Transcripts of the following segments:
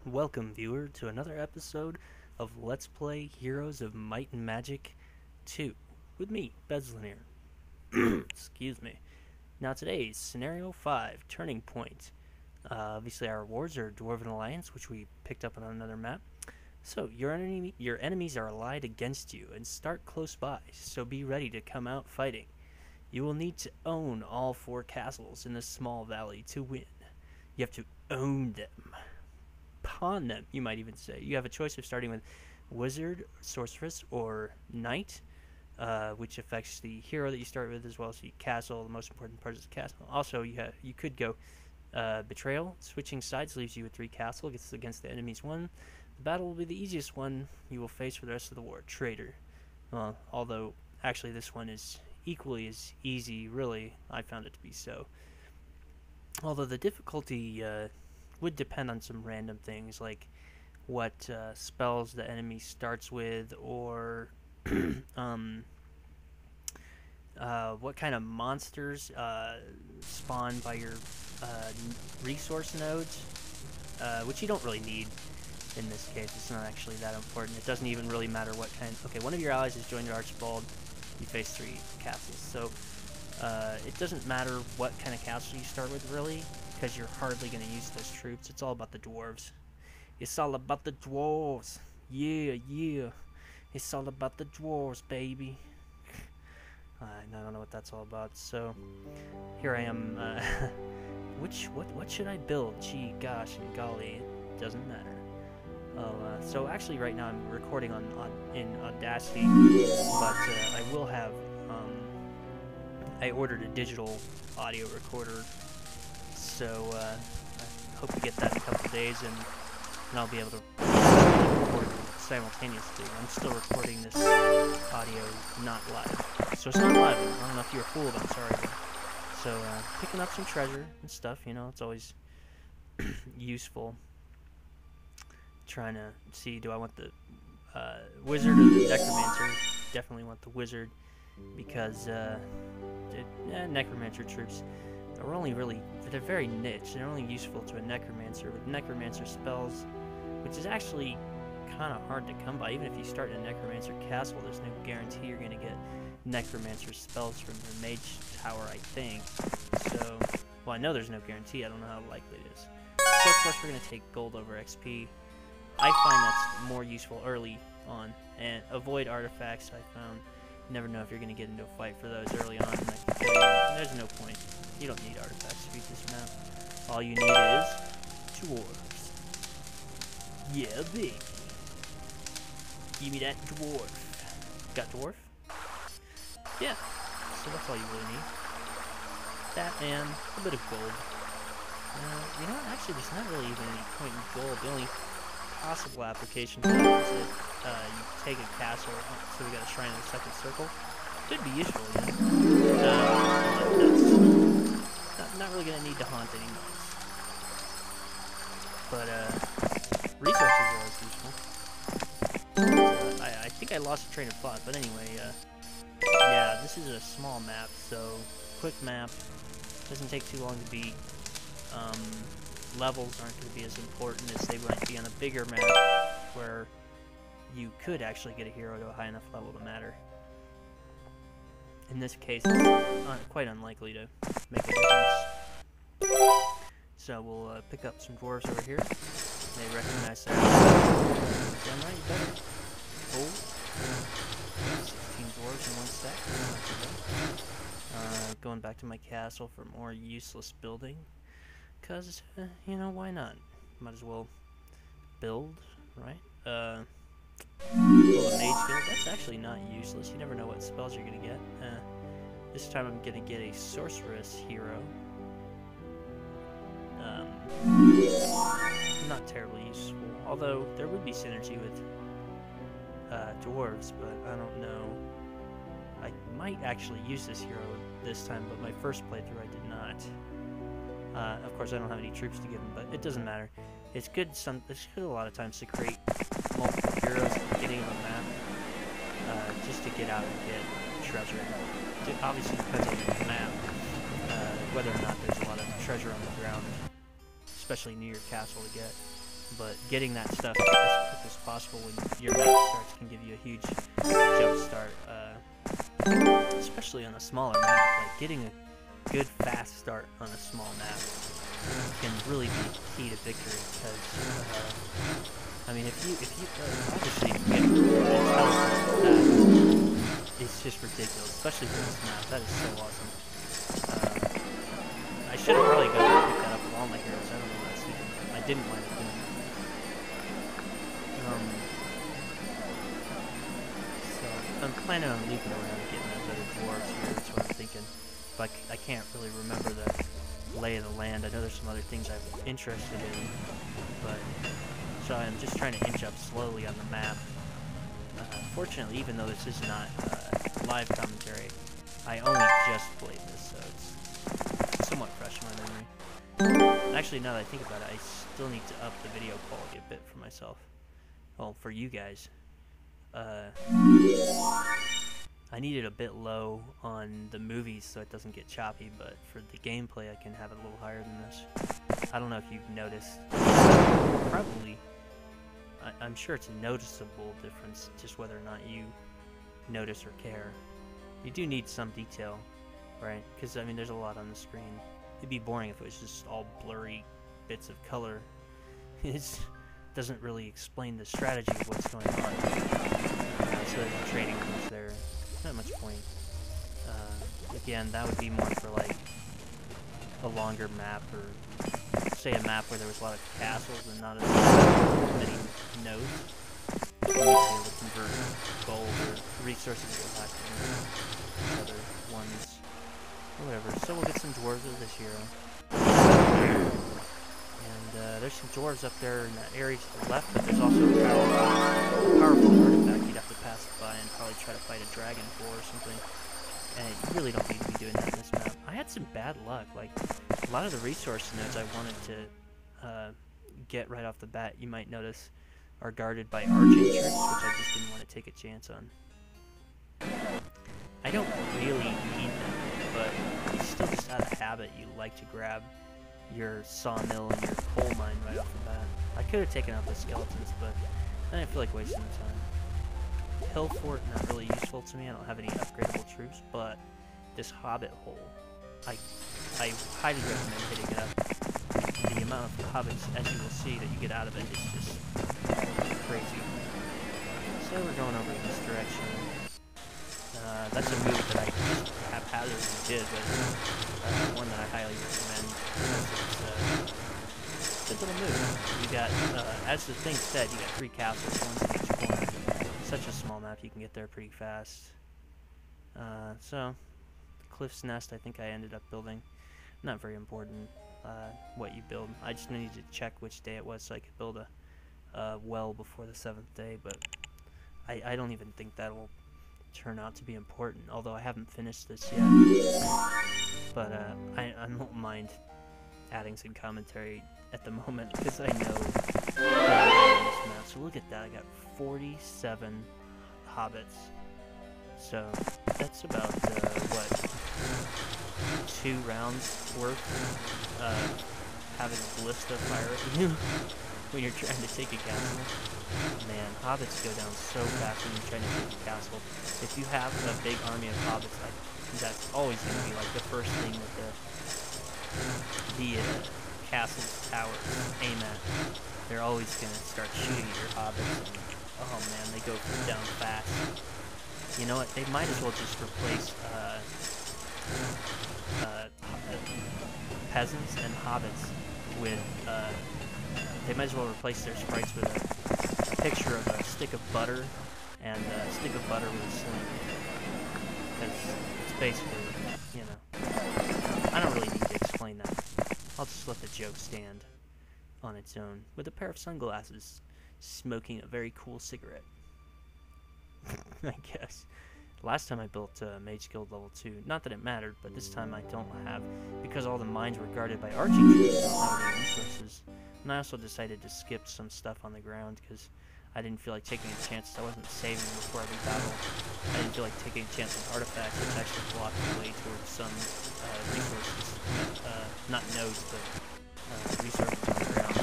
Welcome viewer to another episode of Let's Play Heroes of Might and Magic 2 with me, Bezlin here. Excuse me. Now today's Scenario 5, Turning Point. Obviously our rewards are Dwarven Alliance, which we picked up on another map. So, your enemies are allied against you and start close by, so be ready to come out fighting. You will need to own all 4 castles in this small valley to win. You have to own them. Pawn them, you might even say. You have a choice of starting with Wizard, Sorceress, or Knight, which affects the hero that you start with as well as the castle. The most important part is the castle. Also, you could go Betrayal. Switching sides leaves you with 3 castles against the enemy's 1. The battle will be the easiest one you will face for the rest of the war. Traitor. Although, actually, this one is equally as easy, really. I found it to be so. Although the difficulty would depend on some random things, like what spells the enemy starts with, or what kind of monsters spawn by your resource nodes, which you don't really need in this case. It's not actually that important. It doesn't even really matter what kind. Okay, one of your allies has joined your Archibald. You face 3 castles, so it doesn't matter what kind of castle you start with, really, because you're hardly going to use those troops. It's all about the dwarves. It's all about the dwarves. Yeah, yeah. It's all about the dwarves, baby. I don't know what that's all about. So here I am. What should I build? Gee, gosh, and golly, it doesn't matter. So actually, right now I'm recording in Audacity, but I will have. I ordered a digital audio recorder, so I hope to get that in a couple of days, and I'll be able to record simultaneously. I'm still recording this audio not live, so it's not live. I don't know if you're fooled. I'm sorry. But, so picking up some treasure and stuff, you know, it's always useful. Trying to see, do I want the wizard or the necromancer? Definitely want the wizard, because necromancer troops are only really, they're very niche. They're only useful to a necromancer with necromancer spells, which is actually kind of hard to come by. Even if you start in a necromancer castle, there's no guarantee you're going to get necromancer spells from your mage tower, I think. So, well, I know there's no guarantee. I don't know how likely it is. So, of course, we're going to take gold over XP. I find that's more useful early on, and avoid artifacts. I found you never know if you're going to get into a fight for those early on, and I can tell you, there's no point. You don't need artifacts to beat this map. All you need is dwarves. Yeah, baby. Give me that dwarf. Got dwarf? Yeah. So that's all you really need. That and a bit of gold. You know what? Actually, there's not really even any point in gold. The only possible application for that is if you take a castle, so we got a shrine in the second circle. Could be useful, you know. That's not really going to need to haunt any mines. But resources are always useful. I think I lost a train of thought, but anyway, yeah, this is a small map, so quick map. Doesn't take too long to beat. Levels aren't going to be as important as they might be on a bigger map, where you could actually get a hero to a high enough level to matter. In this case, it's quite unlikely to make a difference. So we'll pick up some dwarves over here. They recognize that. Damn right, you better. Oh, 16 dwarves in 1 stack. Going back to my castle for more useless building. Because, you know, why not? Might as well build, right? Well, the mage guild, that's actually not useless. You never know what spells you're going to get. This time I'm going to get a sorceress hero. Not terribly useful. Although, there would be synergy with dwarves, but I don't know. I might actually use this hero this time, but my first playthrough I did not. Of course, I don't have any troops to give him, but it doesn't matter. It's good. It's good a lot of times to create multiple heroes at the beginning of a map, just to get out and get treasure. It obviously depends on the map, whether or not there's a lot of treasure on the ground, especially near your castle to get. but getting that stuff as quick as possible when your map starts can give you a huge jump start, especially on a smaller map. Like, getting a good fast start on a small map can really be key to victory, because I mean, if you obviously you can get it's just ridiculous, especially for this map. That is so awesome. I should have probably gone and picked that up with all my heroes. I don't know that secret. I didn't wind up doing that. So I'm planning on looping around and getting those other dwarves here. That's what I'm thinking. But I can't really remember the lay of the land. I know there's some other things I'm interested in, but so I'm just trying to inch up slowly on the map. Fortunately, even though this is not live commentary, I only just played this, so it's somewhat fresh in my memory. Actually, now that I think about it, I still need to up the video quality a bit for myself. Well, for you guys. I need it a bit low on the movies so it doesn't get choppy, but for the gameplay I can have it a little higher than this. I don't know if you've noticed. Probably. I'm sure it's a noticeable difference, just whether or not you notice or care. You do need some detail, right? Because, I mean, there's a lot on the screen. It'd be boring if it was just all blurry bits of color. It doesn't really explain the strategy of what's going on. So there's the trading rooms there. Not much point. Again, that would be more for like a longer map, or say a map where there was a lot of castles and not as many nodes. You need to be able to convert gold or resources that are lacking in other ones. Whatever. So we'll get some dwarves of this hero. And there's some dwarves up there in that area to the left, but there's also a powerful artifact you'd have to pass by and probably try to fight a dragon for or something. And you really don't need to be doing that in this map. I had some bad luck. Like, a lot of the resource nodes I wanted to get right off the bat, you might notice, are guarded by arching troops, which I just didn't want to take a chance on. I don't really need them, but you still just out of habit, you like to grab your sawmill and your coal mine right off the bat. I could have taken out the skeletons, but I didn't feel like wasting the time. Hill fort, not really useful to me. I don't have any upgradable troops, but this hobbit hole, I highly recommend hitting it up. The amount of hobbits, as you will see, that you get out of it is just crazy. So we're going over in this direction. That's a move that I just haphazardly did, but one that I highly recommend. It's a good little move. You got, as the thing said, you got 3 castles, one in each corner. Such a small map, you can get there pretty fast. So, the Cliff's Nest I think I ended up building. Not very important what you build. I just needed to check which day it was so I could build a well before the 7th day, but I don't even think that'll turn out to be important, although I haven't finished this yet. But I don't mind adding some commentary at the moment, because I know that I'm on this map. So look at that, I got 47 hobbits. So that's about, what, 2 rounds worth having a ballista fire at you when you're trying to take a castle. Man, hobbits go down so fast when you're trying to take a castle. If you have a big army of hobbits, that's always going to be like the first thing that the castle's towers aim at. They're always going to start shooting at your hobbits, and oh man, they go down fast. You know what, they might as well just replace peasants and hobbits with, they might as well replace their sprites with a picture of a stick of butter and a stick of butter with a sling. Because it's basically, you know, I don't really need to explain that. I'll just let the joke stand on its own, with a pair of sunglasses, smoking a very cool cigarette. I guess. Last time I built Mage Guild level 2, not that it mattered, but this time I don't have, because all the mines were guarded by arching troops, I don't have any resources. And I also decided to skip some stuff on the ground, because I didn't feel like taking a chance. I wasn't saving before every battle. I didn't feel like taking a chance on artifacts, which actually blocked the way towards some resources. Not nodes, but resources on the ground.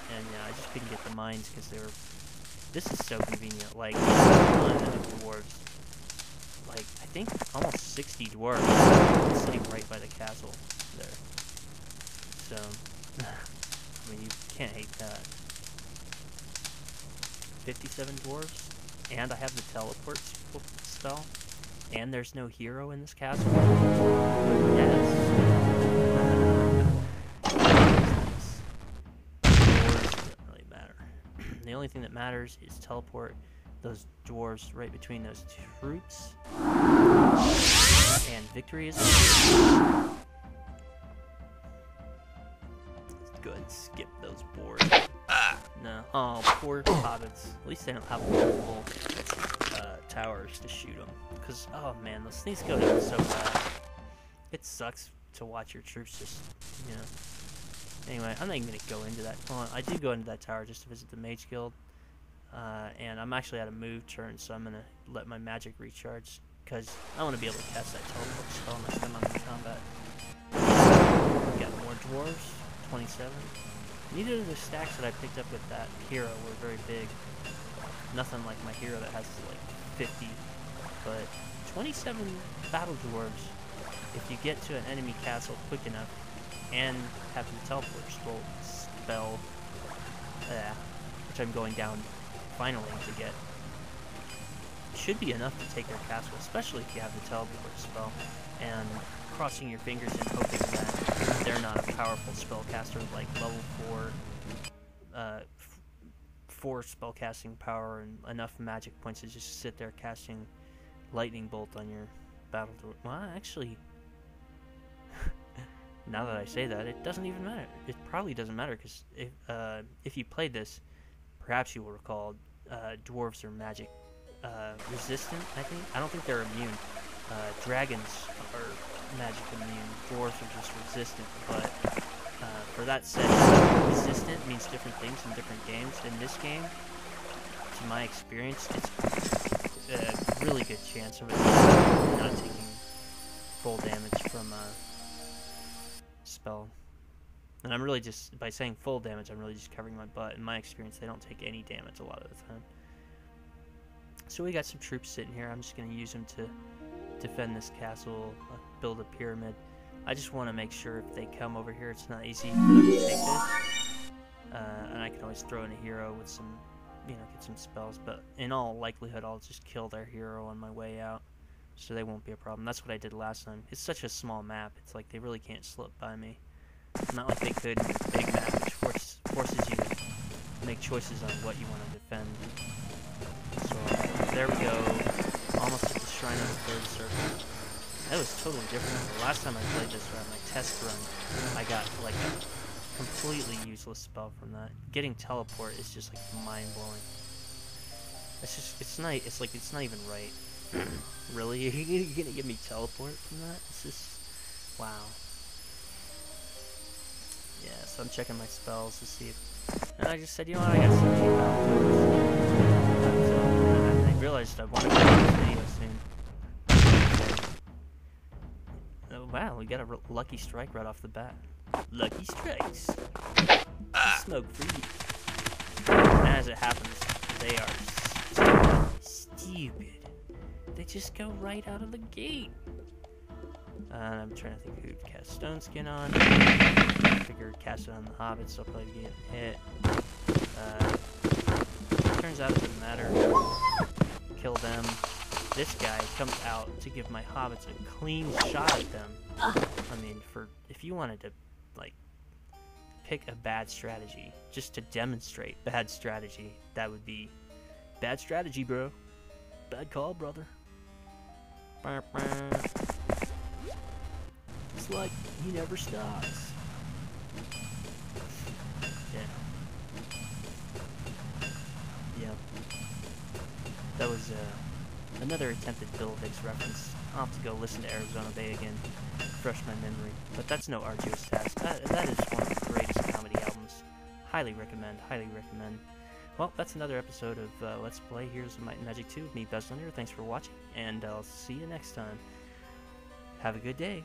And yeah, mines because they were... This is so convenient. Like, a ton of dwarves. Like, I think almost 60 dwarves sitting right by the castle there. So, I mean, you can't hate that. 57 dwarves, and I have the teleport spell, and there's no hero in this castle. Yes. Dwarves doesn't really matter. The only thing that matters is teleport those dwarves right between those troops, and victory is over. Let's go ahead and skip those boards. No. Oh, poor hobbits. At least they don't have multiple towers to shoot them. Because, oh man, those things go down so fast. It sucks to watch your troops just, you know. Anyway, I'm not even going to go into that. Hold on, I do go into that tower just to visit the Mage Guild. And I'm actually at a move turn, so I'm going to let my magic recharge. Because I want to be able to cast that teleport spell next time I'm in combat. We got more dwarves. 27. Neither of the stacks that I picked up with that hero were very big. Nothing like my hero that has like 50. But 27 battle dwarves, if you get to an enemy castle quick enough and have the teleport spell, which I'm going down finally to get, should be enough to take their castle, especially if you have the teleport spell, and crossing your fingers and hoping that they're not a powerful spellcaster like level 4 spellcasting power and enough magic points to just sit there casting lightning bolt on your battle dwarf. Well, actually, now that I say that, it doesn't even matter. It probably doesn't matter, because if you played this, perhaps you will recall dwarves are magic resistant, I think. I don't think they're immune. Dragons are magic immune. Dwarves are just resistant, but for that said, resistant means different things in different games. In this game, to my experience, it's a really good chance of it not taking full damage from a spell. And I'm really just, by saying full damage, I'm really just covering my butt. In my experience, they don't take any damage a lot of the time. So we got some troops sitting here. I'm just going to use them to defend this castle, build a pyramid. I just want to make sure if they come over here, it's not easy for them to take this. And I can always throw in a hero with some, you know, get some spells. But in all likelihood, I'll just kill their hero on my way out, so they won't be a problem. That's what I did last time. It's such a small map. It's like they really can't slip by me. Not like they could in a big map, which forces you to make choices on what you want to defend. So there we go. Almost at the Shrine of the Third Circle. That was totally different. The last time I played this on my test run, I got like a completely useless spell from that. Getting teleport is just like mind blowing. It's just, it's not even right. Really? You're gonna give me teleport from that? It's just, wow. Yeah, so I'm checking my spells to see if, and I just said, you know what, I got some new battles. So I realized I wanted to do this video soon. Oh wow, we got a lucky strike right off the bat. Lucky strikes. Smoke for you. And as it happens, they are stupid. They just go right out of the gate. I'm trying to think who to cast Stone Skin on. I figured cast it on the hobbits, so I'll probably be getting hit. Turns out it doesn't matter. Kill them. This guy comes out to give my hobbits a clean shot at them. I mean, if you wanted to, like, pick a bad strategy, just to demonstrate bad strategy, that would be bad strategy, bro. Bad call, brother. It's like he never stops. Yeah. Yep. That was another attempted Bill Hicks reference. I'll have to go listen to Arizona Bay again, refresh my memory. But that's no arduous task. That is one of the greatest comedy albums. Highly recommend, highly recommend. Well, that's another episode of Let's Play Heroes of Might and Magic 2 with me, Bezlander. Thanks for watching, and I'll see you next time. Have a good day.